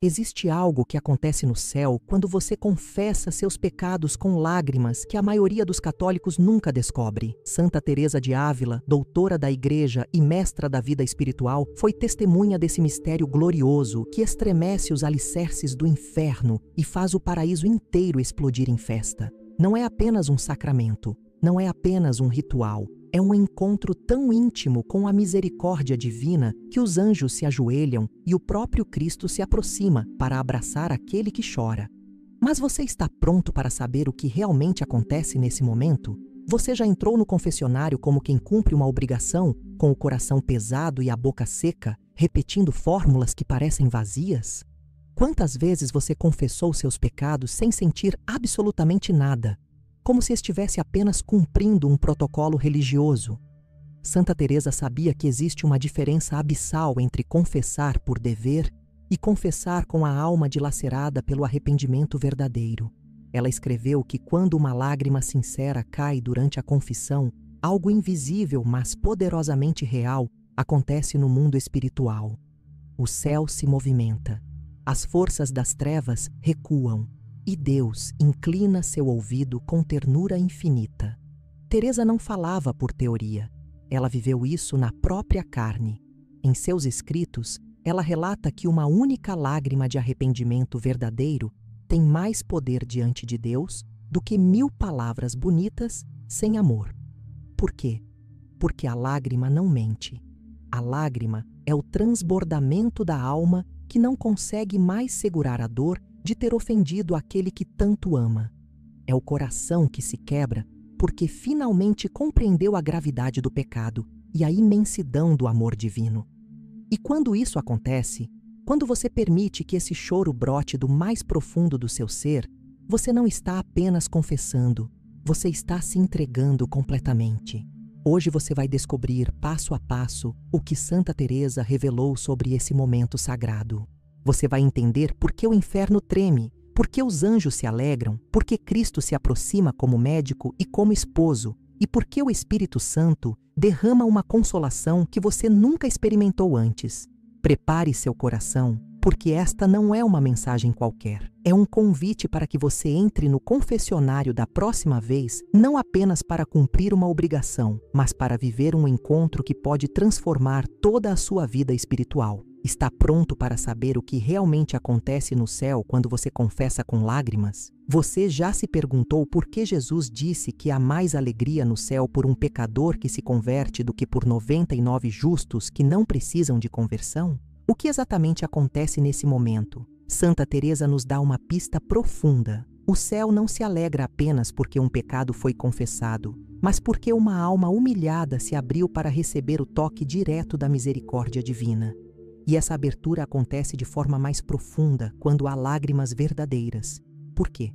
Existe algo que acontece no céu quando você confessa seus pecados com lágrimas que a maioria dos católicos nunca descobre. Santa Teresa de Ávila, doutora da Igreja e mestra da vida espiritual, foi testemunha desse mistério glorioso que estremece os alicerces do inferno e faz o paraíso inteiro explodir em festa. Não é apenas um sacramento, não é apenas um ritual. É um encontro tão íntimo com a misericórdia divina que os anjos se ajoelham e o próprio Cristo se aproxima para abraçar aquele que chora. Mas você está pronto para saber o que realmente acontece nesse momento? Você já entrou no confessionário como quem cumpre uma obrigação, com o coração pesado e a boca seca, repetindo fórmulas que parecem vazias? Quantas vezes você confessou seus pecados sem sentir absolutamente nada? Como se estivesse apenas cumprindo um protocolo religioso? Santa Teresa sabia que existe uma diferença abissal entre confessar por dever e confessar com a alma dilacerada pelo arrependimento verdadeiro. Ela escreveu que quando uma lágrima sincera cai durante a confissão, algo invisível, mas poderosamente real, acontece no mundo espiritual. O céu se movimenta, as forças das trevas recuam, e Deus inclina seu ouvido com ternura infinita. Teresa não falava por teoria. Ela viveu isso na própria carne. Em seus escritos, ela relata que uma única lágrima de arrependimento verdadeiro tem mais poder diante de Deus do que 1000 palavras bonitas sem amor. Por quê? Porque a lágrima não mente. A lágrima é o transbordamento da alma que não consegue mais segurar a dor de ter ofendido aquele que tanto ama. É o coração que se quebra porque finalmente compreendeu a gravidade do pecado e a imensidão do amor divino. E quando isso acontece, quando você permite que esse choro brote do mais profundo do seu ser, você não está apenas confessando, você está se entregando completamente. Hoje você vai descobrir, passo a passo, o que Santa Teresa revelou sobre esse momento sagrado. Você vai entender por que o inferno treme, por que os anjos se alegram, por que Cristo se aproxima como médico e como esposo, e por que o Espírito Santo derrama uma consolação que você nunca experimentou antes. Prepare seu coração, porque esta não é uma mensagem qualquer. É um convite para que você entre no confessionário da próxima vez, não apenas para cumprir uma obrigação, mas para viver um encontro que pode transformar toda a sua vida espiritual. Está pronto para saber o que realmente acontece no céu quando você confessa com lágrimas? Você já se perguntou por que Jesus disse que há mais alegria no céu por um pecador que se converte do que por 99 justos que não precisam de conversão? O que exatamente acontece nesse momento? Santa Teresa nos dá uma pista profunda. O céu não se alegra apenas porque um pecado foi confessado, mas porque uma alma humilhada se abriu para receber o toque direto da misericórdia divina. E essa abertura acontece de forma mais profunda quando há lágrimas verdadeiras. Por quê?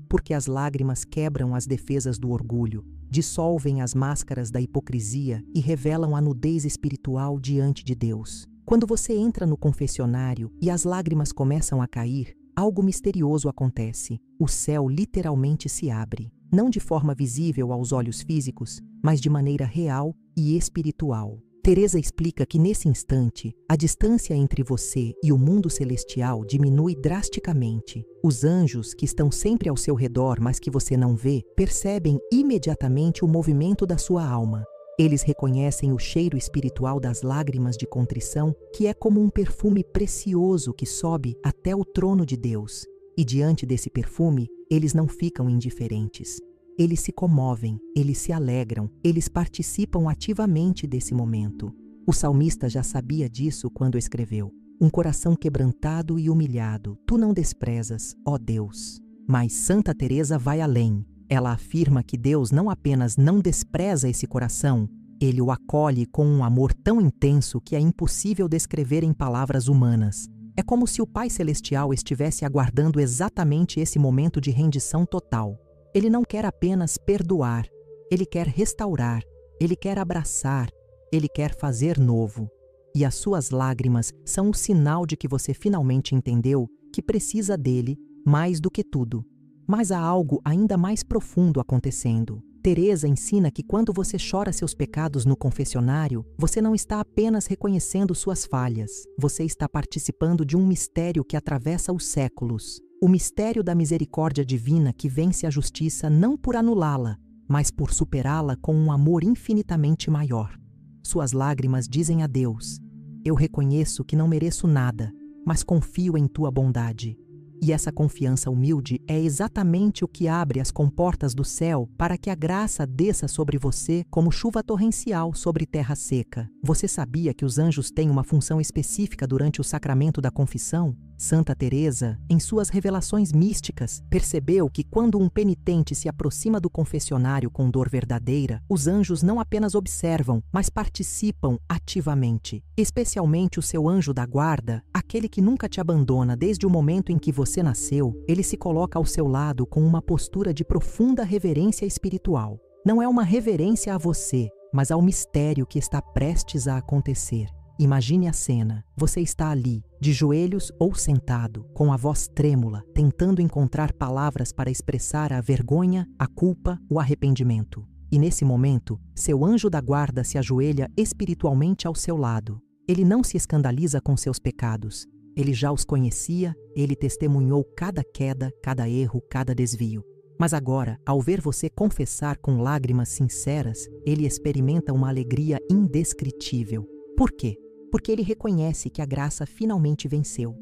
Porque as lágrimas quebram as defesas do orgulho, dissolvem as máscaras da hipocrisia e revelam a nudez espiritual diante de Deus. Quando você entra no confessionário e as lágrimas começam a cair, algo misterioso acontece. O céu literalmente se abre, não de forma visível aos olhos físicos, mas de maneira real e espiritual. Teresa explica que nesse instante, a distância entre você e o mundo celestial diminui drasticamente. Os anjos, que estão sempre ao seu redor, mas que você não vê, percebem imediatamente o movimento da sua alma. Eles reconhecem o cheiro espiritual das lágrimas de contrição, que é como um perfume precioso que sobe até o trono de Deus. E diante desse perfume, eles não ficam indiferentes. Eles se comovem, eles se alegram, eles participam ativamente desse momento. O salmista já sabia disso quando escreveu: um coração quebrantado e humilhado, tu não desprezas, ó Deus. Mas Santa Teresa vai além. Ela afirma que Deus não apenas não despreza esse coração, ele o acolhe com um amor tão intenso que é impossível descrever em palavras humanas. É como se o Pai Celestial estivesse aguardando exatamente esse momento de rendição total. Ele não quer apenas perdoar, ele quer restaurar, ele quer abraçar, ele quer fazer novo. E as suas lágrimas são o sinal de que você finalmente entendeu que precisa dele mais do que tudo. Mas há algo ainda mais profundo acontecendo. Teresa ensina que quando você chora seus pecados no confessionário, você não está apenas reconhecendo suas falhas, você está participando de um mistério que atravessa os séculos. O mistério da misericórdia divina que vence a justiça não por anulá-la, mas por superá-la com um amor infinitamente maior. Suas lágrimas dizem a Deus: eu reconheço que não mereço nada, mas confio em tua bondade. E essa confiança humilde é exatamente o que abre as comportas do céu para que a graça desça sobre você como chuva torrencial sobre terra seca. Você sabia que os anjos têm uma função específica durante o sacramento da confissão? Santa Teresa, em suas revelações místicas, percebeu que quando um penitente se aproxima do confessionário com dor verdadeira, os anjos não apenas observam, mas participam ativamente. Especialmente o seu anjo da guarda, aquele que nunca te abandona desde o momento em que você nasceu, ele se coloca ao seu lado com uma postura de profunda reverência espiritual. Não é uma reverência a você, mas ao mistério que está prestes a acontecer. Imagine a cena. Você está ali, de joelhos ou sentado, com a voz trêmula, tentando encontrar palavras para expressar a vergonha, a culpa, o arrependimento. E nesse momento, seu anjo da guarda se ajoelha espiritualmente ao seu lado. Ele não se escandaliza com seus pecados. Ele já os conhecia, ele testemunhou cada queda, cada erro, cada desvio. Mas agora, ao ver você confessar com lágrimas sinceras, ele experimenta uma alegria indescritível. Por quê? Porque ele reconhece que a graça finalmente venceu,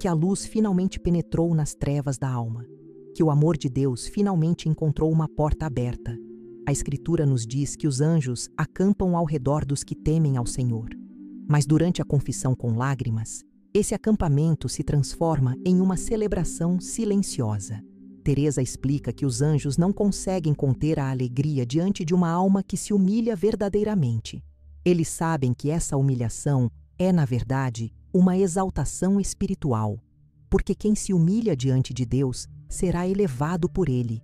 que a luz finalmente penetrou nas trevas da alma, que o amor de Deus finalmente encontrou uma porta aberta. A Escritura nos diz que os anjos acampam ao redor dos que temem ao Senhor. Mas durante a confissão com lágrimas, esse acampamento se transforma em uma celebração silenciosa. Teresa explica que os anjos não conseguem conter a alegria diante de uma alma que se humilha verdadeiramente. Eles sabem que essa humilhação é, na verdade, uma exaltação espiritual, porque quem se humilha diante de Deus será elevado por Ele.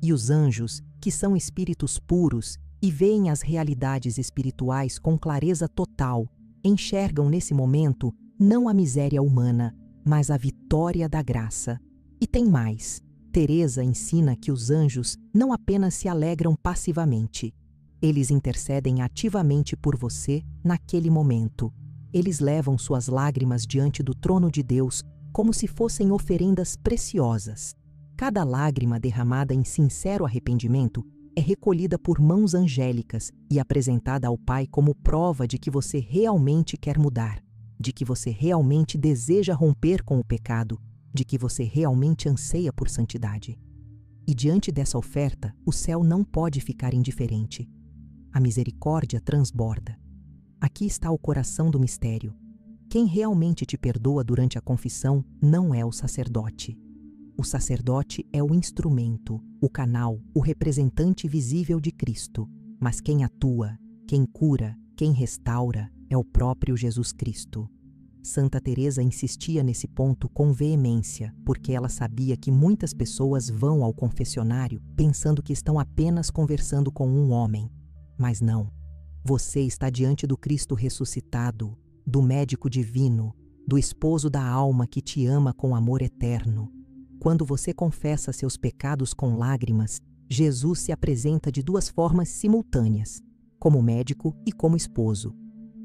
E os anjos, que são espíritos puros e veem as realidades espirituais com clareza total, enxergam nesse momento não a miséria humana, mas a vitória da graça. E tem mais. Teresa ensina que os anjos não apenas se alegram passivamente. Eles intercedem ativamente por você naquele momento. Eles levam suas lágrimas diante do trono de Deus como se fossem oferendas preciosas. Cada lágrima derramada em sincero arrependimento é recolhida por mãos angélicas e apresentada ao Pai como prova de que você realmente quer mudar, de que você realmente deseja romper com o pecado, de que você realmente anseia por santidade. E diante dessa oferta, o céu não pode ficar indiferente. A misericórdia transborda. Aqui está o coração do mistério. Quem realmente te perdoa durante a confissão não é o sacerdote. O sacerdote é o instrumento, o canal, o representante visível de Cristo. Mas quem atua, quem cura, quem restaura é o próprio Jesus Cristo. Santa Teresa insistia nesse ponto com veemência, porque ela sabia que muitas pessoas vão ao confessionário pensando que estão apenas conversando com um homem. Mas não. Você está diante do Cristo ressuscitado, do médico divino, do esposo da alma que te ama com amor eterno. Quando você confessa seus pecados com lágrimas, Jesus se apresenta de duas formas simultâneas, como médico e como esposo.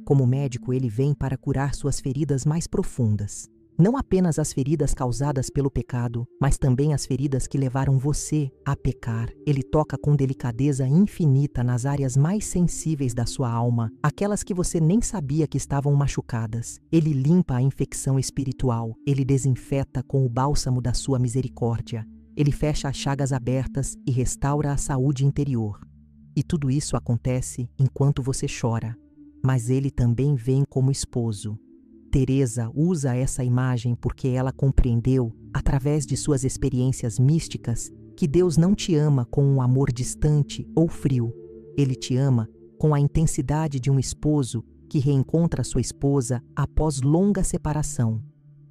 Como médico, ele vem para curar suas feridas mais profundas. Não apenas as feridas causadas pelo pecado, mas também as feridas que levaram você a pecar. Ele toca com delicadeza infinita nas áreas mais sensíveis da sua alma, aquelas que você nem sabia que estavam machucadas. Ele limpa a infecção espiritual, ele desinfeta com o bálsamo da sua misericórdia. Ele fecha as chagas abertas e restaura a saúde interior. E tudo isso acontece enquanto você chora. Mas ele também vem como esposo. Teresa usa essa imagem porque ela compreendeu, através de suas experiências místicas, que Deus não te ama com um amor distante ou frio. Ele te ama com a intensidade de um esposo que reencontra sua esposa após longa separação.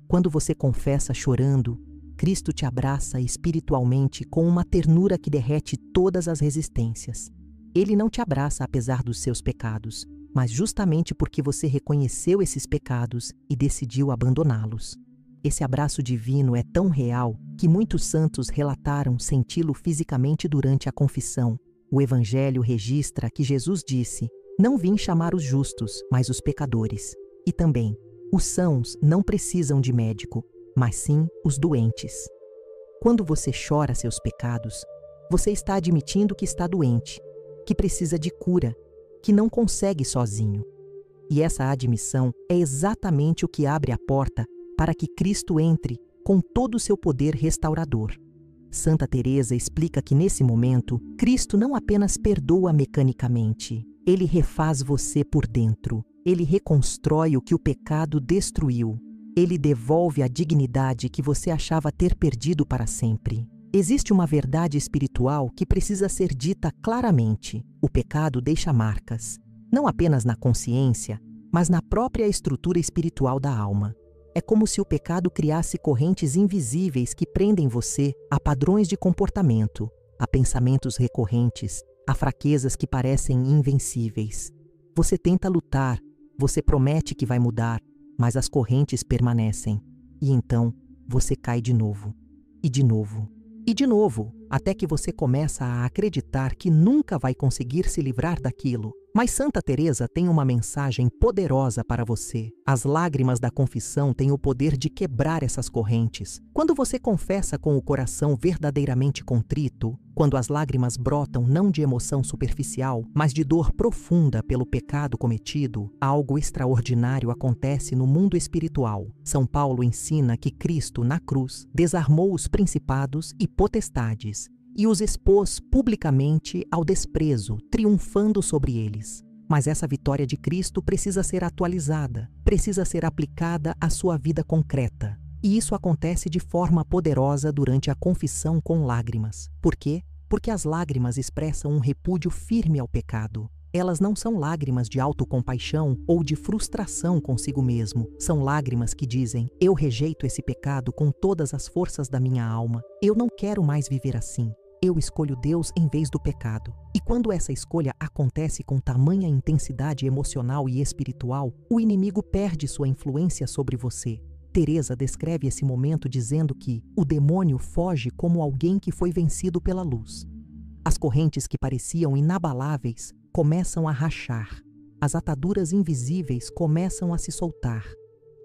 Quando você confessa chorando, Cristo te abraça espiritualmente com uma ternura que derrete todas as resistências. Ele não te abraça apesar dos seus pecados, mas justamente porque você reconheceu esses pecados e decidiu abandoná-los. Esse abraço divino é tão real que muitos santos relataram senti-lo fisicamente durante a confissão. O Evangelho registra que Jesus disse: "Não vim chamar os justos, mas os pecadores." E também: "Os sãos não precisam de médico, mas sim os doentes." Quando você chora seus pecados, você está admitindo que está doente, que precisa de cura, que não consegue sozinho. E essa admissão é exatamente o que abre a porta para que Cristo entre com todo o seu poder restaurador. Santa Teresa explica que nesse momento, Cristo não apenas perdoa mecanicamente, ele refaz você por dentro, ele reconstrói o que o pecado destruiu, ele devolve a dignidade que você achava ter perdido para sempre. Existe uma verdade espiritual que precisa ser dita claramente: o pecado deixa marcas, não apenas na consciência, mas na própria estrutura espiritual da alma. É como se o pecado criasse correntes invisíveis que prendem você a padrões de comportamento, a pensamentos recorrentes, a fraquezas que parecem invencíveis. Você tenta lutar, você promete que vai mudar, mas as correntes permanecem. E então, você cai de novo. E de novo. E de novo, até que você começa a acreditar que nunca vai conseguir se livrar daquilo. Mas Santa Teresa tem uma mensagem poderosa para você. As lágrimas da confissão têm o poder de quebrar essas correntes. Quando você confessa com o coração verdadeiramente contrito, quando as lágrimas brotam não de emoção superficial, mas de dor profunda pelo pecado cometido, algo extraordinário acontece no mundo espiritual. São Paulo ensina que Cristo, na cruz, desarmou os principados e potestades e os expôs publicamente ao desprezo, triunfando sobre eles. Mas essa vitória de Cristo precisa ser atualizada, precisa ser aplicada à sua vida concreta. E isso acontece de forma poderosa durante a confissão com lágrimas. Por quê? Porque as lágrimas expressam um repúdio firme ao pecado. Elas não são lágrimas de autocompaixão ou de frustração consigo mesmo. São lágrimas que dizem: eu rejeito esse pecado com todas as forças da minha alma. Eu não quero mais viver assim. Eu escolho Deus em vez do pecado. E quando essa escolha acontece com tamanha intensidade emocional e espiritual, o inimigo perde sua influência sobre você. Teresa descreve esse momento dizendo que o demônio foge como alguém que foi vencido pela luz. As correntes que pareciam inabaláveis começam a rachar. As ataduras invisíveis começam a se soltar.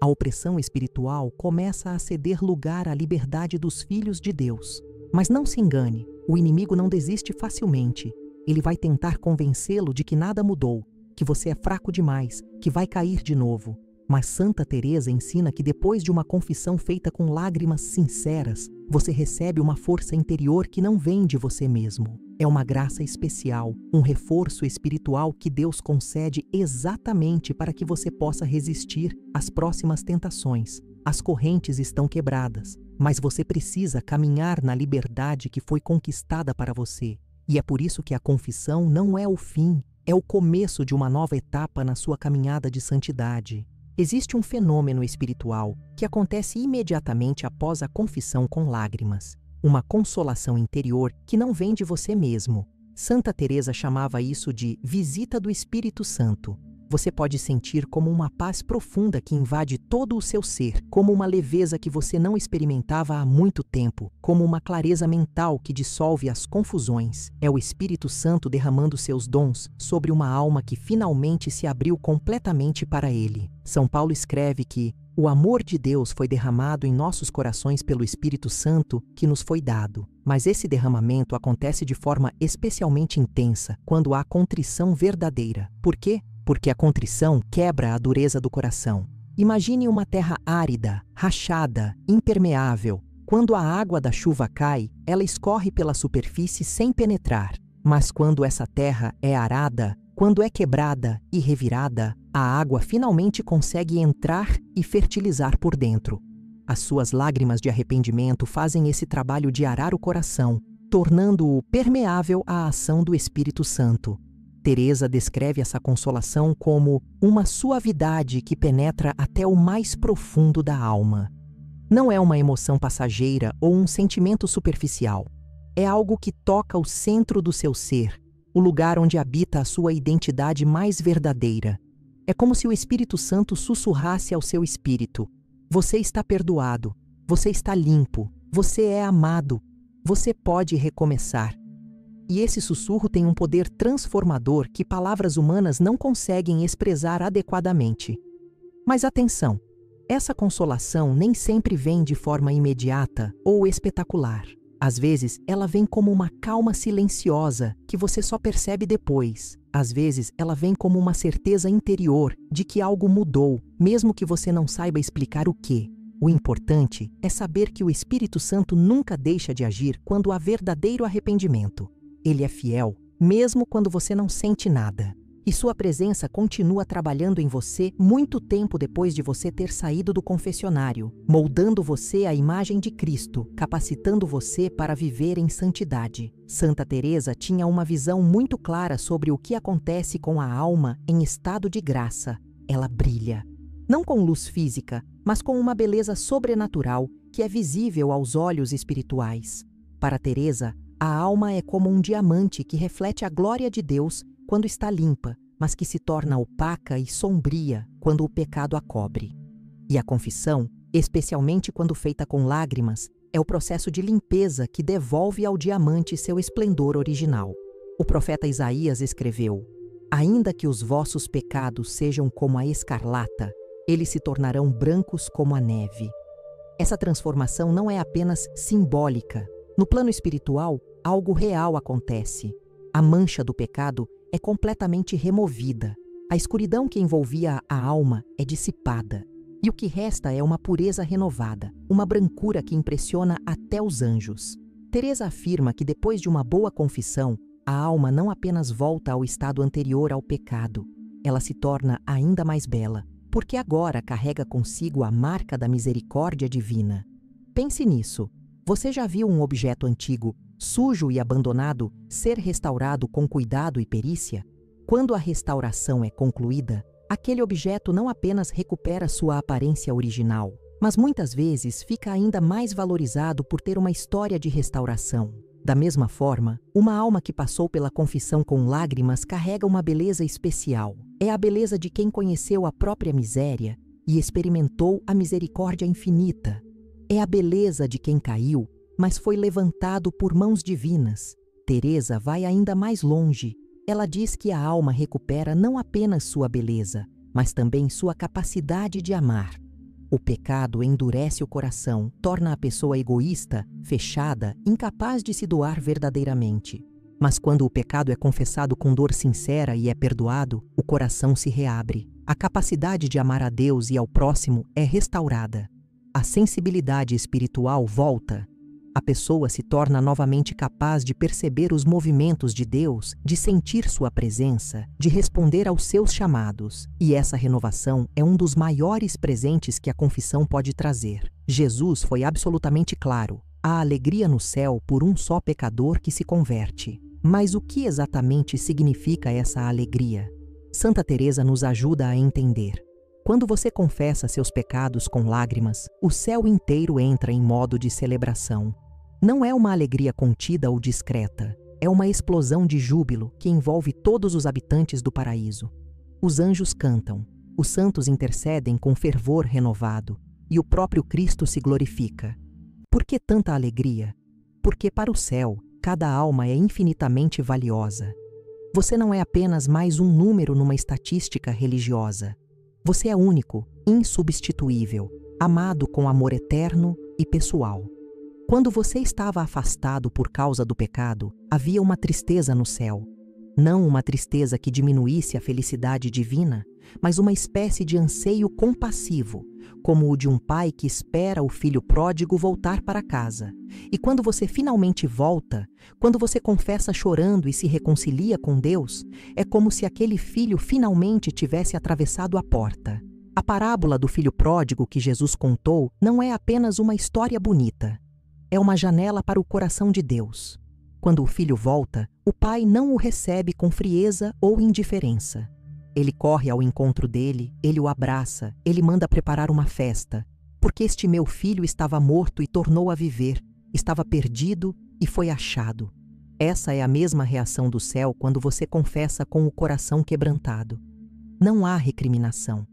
A opressão espiritual começa a ceder lugar à liberdade dos filhos de Deus. Mas não se engane, o inimigo não desiste facilmente. Ele vai tentar convencê-lo de que nada mudou, que você é fraco demais, que vai cair de novo. Mas Santa Teresa ensina que depois de uma confissão feita com lágrimas sinceras, você recebe uma força interior que não vem de você mesmo. É uma graça especial, um reforço espiritual que Deus concede exatamente para que você possa resistir às próximas tentações. As correntes estão quebradas, mas você precisa caminhar na liberdade que foi conquistada para você. E é por isso que a confissão não é o fim, é o começo de uma nova etapa na sua caminhada de santidade. Existe um fenômeno espiritual que acontece imediatamente após a confissão com lágrimas. Uma consolação interior que não vem de você mesmo. Santa Teresa chamava isso de visita do Espírito Santo. Você pode sentir como uma paz profunda que invade todo o seu ser, como uma leveza que você não experimentava há muito tempo, como uma clareza mental que dissolve as confusões. É o Espírito Santo derramando seus dons sobre uma alma que finalmente se abriu completamente para ele. São Paulo escreve que o amor de Deus foi derramado em nossos corações pelo Espírito Santo que nos foi dado. Mas esse derramamento acontece de forma especialmente intensa quando há contrição verdadeira. Por quê? Porque a contrição quebra a dureza do coração. Imagine uma terra árida, rachada, impermeável. Quando a água da chuva cai, ela escorre pela superfície sem penetrar. Mas quando essa terra é arada, quando é quebrada e revirada, a água finalmente consegue entrar e fertilizar por dentro. As suas lágrimas de arrependimento fazem esse trabalho de arar o coração, tornando-o permeável à ação do Espírito Santo. Teresa descreve essa consolação como uma suavidade que penetra até o mais profundo da alma. Não é uma emoção passageira ou um sentimento superficial. É algo que toca o centro do seu ser, o lugar onde habita a sua identidade mais verdadeira. É como se o Espírito Santo sussurrasse ao seu espírito: você está perdoado, você está limpo, você é amado, você pode recomeçar. E esse sussurro tem um poder transformador que palavras humanas não conseguem expressar adequadamente. Mas atenção, essa consolação nem sempre vem de forma imediata ou espetacular. Às vezes, ela vem como uma calma silenciosa que você só percebe depois. Às vezes, ela vem como uma certeza interior de que algo mudou, mesmo que você não saiba explicar o quê. O importante é saber que o Espírito Santo nunca deixa de agir quando há verdadeiro arrependimento. Ele é fiel, mesmo quando você não sente nada. E sua presença continua trabalhando em você muito tempo depois de você ter saído do confessionário, moldando você à imagem de Cristo, capacitando você para viver em santidade. Santa Teresa tinha uma visão muito clara sobre o que acontece com a alma em estado de graça. Ela brilha, não com luz física, mas com uma beleza sobrenatural que é visível aos olhos espirituais. Para Teresa, a alma é como um diamante que reflete a glória de Deus quando está limpa, mas que se torna opaca e sombria quando o pecado a cobre. E a confissão, especialmente quando feita com lágrimas, é o processo de limpeza que devolve ao diamante seu esplendor original. O profeta Isaías escreveu: "Ainda que os vossos pecados sejam como a escarlata, eles se tornarão brancos como a neve." Essa transformação não é apenas simbólica. No plano espiritual, algo real acontece. A mancha do pecado é completamente removida. A escuridão que envolvia a alma é dissipada. E o que resta é uma pureza renovada, uma brancura que impressiona até os anjos. Teresa afirma que depois de uma boa confissão, a alma não apenas volta ao estado anterior ao pecado, ela se torna ainda mais bela, porque agora carrega consigo a marca da misericórdia divina. Pense nisso. Você já viu um objeto antigo, sujo e abandonado, ser restaurado com cuidado e perícia? Quando a restauração é concluída, aquele objeto não apenas recupera sua aparência original, mas muitas vezes fica ainda mais valorizado por ter uma história de restauração. Da mesma forma, uma alma que passou pela confissão com lágrimas carrega uma beleza especial. É a beleza de quem conheceu a própria miséria e experimentou a misericórdia infinita. É a beleza de quem caiu, mas foi levantado por mãos divinas. Teresa vai ainda mais longe. Ela diz que a alma recupera não apenas sua beleza, mas também sua capacidade de amar. O pecado endurece o coração, torna a pessoa egoísta, fechada, incapaz de se doar verdadeiramente. Mas quando o pecado é confessado com dor sincera e é perdoado, o coração se reabre. A capacidade de amar a Deus e ao próximo é restaurada. A sensibilidade espiritual volta. A pessoa se torna novamente capaz de perceber os movimentos de Deus, de sentir sua presença, de responder aos seus chamados. E essa renovação é um dos maiores presentes que a confissão pode trazer. Jesus foi absolutamente claro: há alegria no céu por um só pecador que se converte. Mas o que exatamente significa essa alegria? Santa Teresa nos ajuda a entender. Quando você confessa seus pecados com lágrimas, o céu inteiro entra em modo de celebração. Não é uma alegria contida ou discreta, é uma explosão de júbilo que envolve todos os habitantes do paraíso. Os anjos cantam, os santos intercedem com fervor renovado, e o próprio Cristo se glorifica. Por que tanta alegria? Porque para o céu, cada alma é infinitamente valiosa. Você não é apenas mais um número numa estatística religiosa. Você é único, insubstituível, amado com amor eterno e pessoal. Quando você estava afastado por causa do pecado, havia uma tristeza no céu. Não uma tristeza que diminuísse a felicidade divina, mas uma espécie de anseio compassivo, como o de um pai que espera o filho pródigo voltar para casa. E quando você finalmente volta, quando você confessa chorando e se reconcilia com Deus, é como se aquele filho finalmente tivesse atravessado a porta. A parábola do filho pródigo que Jesus contou não é apenas uma história bonita. É uma janela para o coração de Deus. Quando o filho volta, o pai não o recebe com frieza ou indiferença. Ele corre ao encontro dele, ele o abraça, ele manda preparar uma festa, porque este meu filho estava morto e tornou a viver, estava perdido e foi achado. Essa é a mesma reação do céu quando você confessa com o coração quebrantado. Não há recriminação.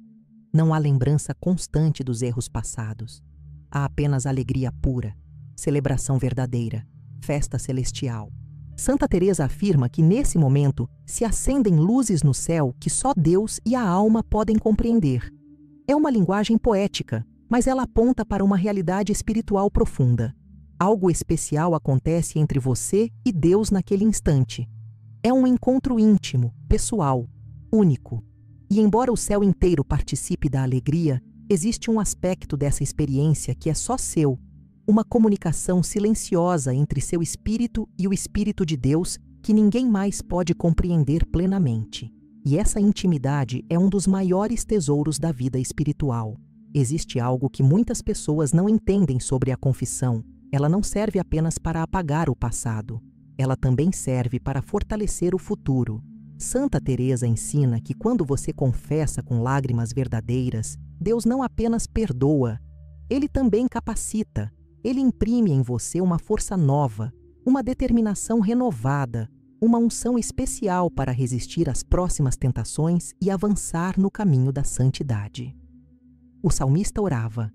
Não há lembrança constante dos erros passados. Há apenas alegria pura, celebração verdadeira, festa celestial. Santa Teresa afirma que nesse momento se acendem luzes no céu que só Deus e a alma podem compreender. É uma linguagem poética, mas ela aponta para uma realidade espiritual profunda. Algo especial acontece entre você e Deus naquele instante. É um encontro íntimo, pessoal, único. E embora o céu inteiro participe da alegria, existe um aspecto dessa experiência que é só seu, uma comunicação silenciosa entre seu espírito e o Espírito de Deus que ninguém mais pode compreender plenamente. E essa intimidade é um dos maiores tesouros da vida espiritual. Existe algo que muitas pessoas não entendem sobre a confissão. Ela não serve apenas para apagar o passado. Ela também serve para fortalecer o futuro. Santa Teresa ensina que quando você confessa com lágrimas verdadeiras, Deus não apenas perdoa, Ele também capacita. Ele imprime em você uma força nova, uma determinação renovada, uma unção especial para resistir às próximas tentações e avançar no caminho da santidade. O salmista orava: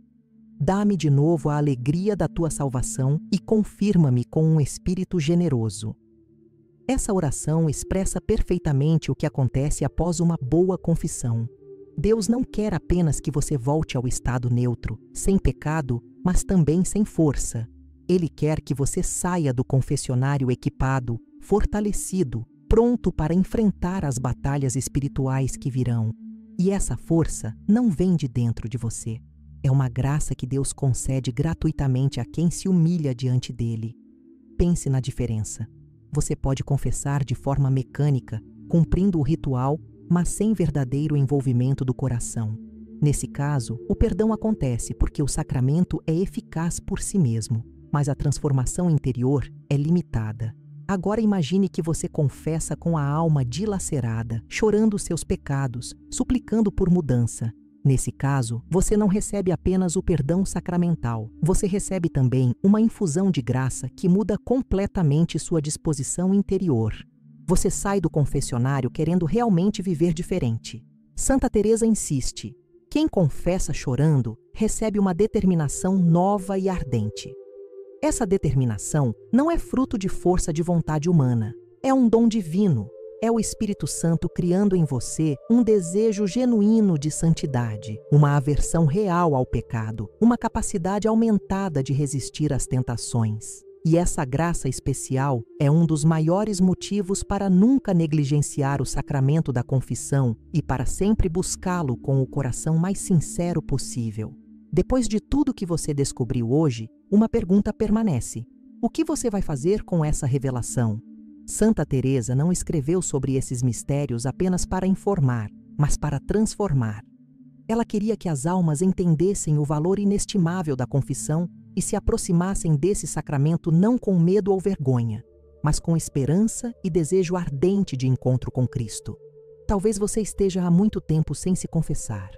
dá-me de novo a alegria da tua salvação e confirma-me com um espírito generoso. Essa oração expressa perfeitamente o que acontece após uma boa confissão. Deus não quer apenas que você volte ao estado neutro, sem pecado, mas também sem força. Ele quer que você saia do confessionário equipado, fortalecido, pronto para enfrentar as batalhas espirituais que virão. E essa força não vem de dentro de você. É uma graça que Deus concede gratuitamente a quem se humilha diante dele. Pense na diferença. Você pode confessar de forma mecânica, cumprindo o ritual, mas sem verdadeiro envolvimento do coração. Nesse caso, o perdão acontece porque o sacramento é eficaz por si mesmo, mas a transformação interior é limitada. Agora imagine que você confessa com a alma dilacerada, chorando seus pecados, suplicando por mudança. Nesse caso, você não recebe apenas o perdão sacramental, você recebe também uma infusão de graça que muda completamente sua disposição interior. Você sai do confessionário querendo realmente viver diferente. Santa Teresa insiste: quem confessa chorando recebe uma determinação nova e ardente. Essa determinação não é fruto de força de vontade humana, é um dom divino. É o Espírito Santo criando em você um desejo genuíno de santidade, uma aversão real ao pecado, uma capacidade aumentada de resistir às tentações. E essa graça especial é um dos maiores motivos para nunca negligenciar o sacramento da confissão e para sempre buscá-lo com o coração mais sincero possível. Depois de tudo que você descobriu hoje, uma pergunta permanece: o que você vai fazer com essa revelação? Santa Teresa não escreveu sobre esses mistérios apenas para informar, mas para transformar. Ela queria que as almas entendessem o valor inestimável da confissão e se aproximassem desse sacramento não com medo ou vergonha, mas com esperança e desejo ardente de encontro com Cristo. Talvez você esteja há muito tempo sem se confessar.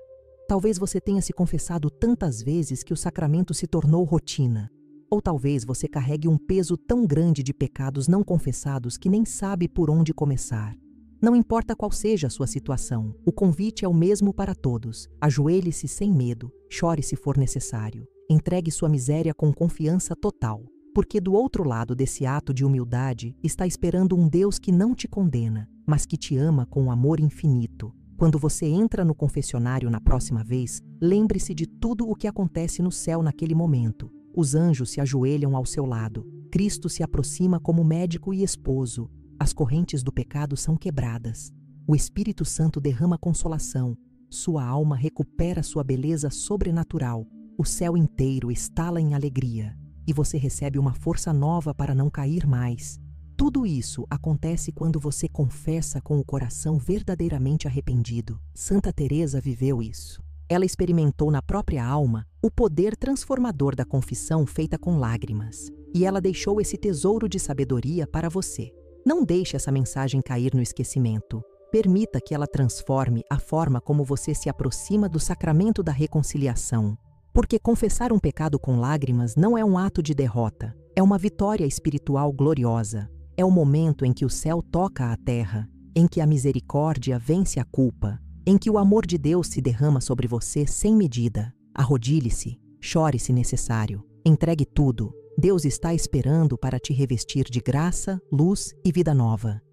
Talvez você tenha se confessado tantas vezes que o sacramento se tornou rotina. Ou talvez você carregue um peso tão grande de pecados não confessados que nem sabe por onde começar. Não importa qual seja a sua situação, o convite é o mesmo para todos. Ajoelhe-se sem medo, chore se for necessário. Entregue sua miséria com confiança total, porque do outro lado desse ato de humildade está esperando um Deus que não te condena, mas que te ama com um amor infinito. Quando você entra no confessionário na próxima vez, lembre-se de tudo o que acontece no céu naquele momento. Os anjos se ajoelham ao seu lado. Cristo se aproxima como médico e esposo. As correntes do pecado são quebradas. O Espírito Santo derrama consolação. Sua alma recupera sua beleza sobrenatural. O céu inteiro estala em alegria. E você recebe uma força nova para não cair mais. Tudo isso acontece quando você confessa com o coração verdadeiramente arrependido. Santa Teresa viveu isso. Ela experimentou na própria alma o poder transformador da confissão feita com lágrimas. E ela deixou esse tesouro de sabedoria para você. Não deixe essa mensagem cair no esquecimento. Permita que ela transforme a forma como você se aproxima do sacramento da reconciliação. Porque confessar um pecado com lágrimas não é um ato de derrota. É uma vitória espiritual gloriosa. É o momento em que o céu toca a terra, em que a misericórdia vence a culpa, em que o amor de Deus se derrama sobre você sem medida. Arrodilhe-se, chore se necessário, entregue tudo, Deus está esperando para te revestir de graça, luz e vida nova.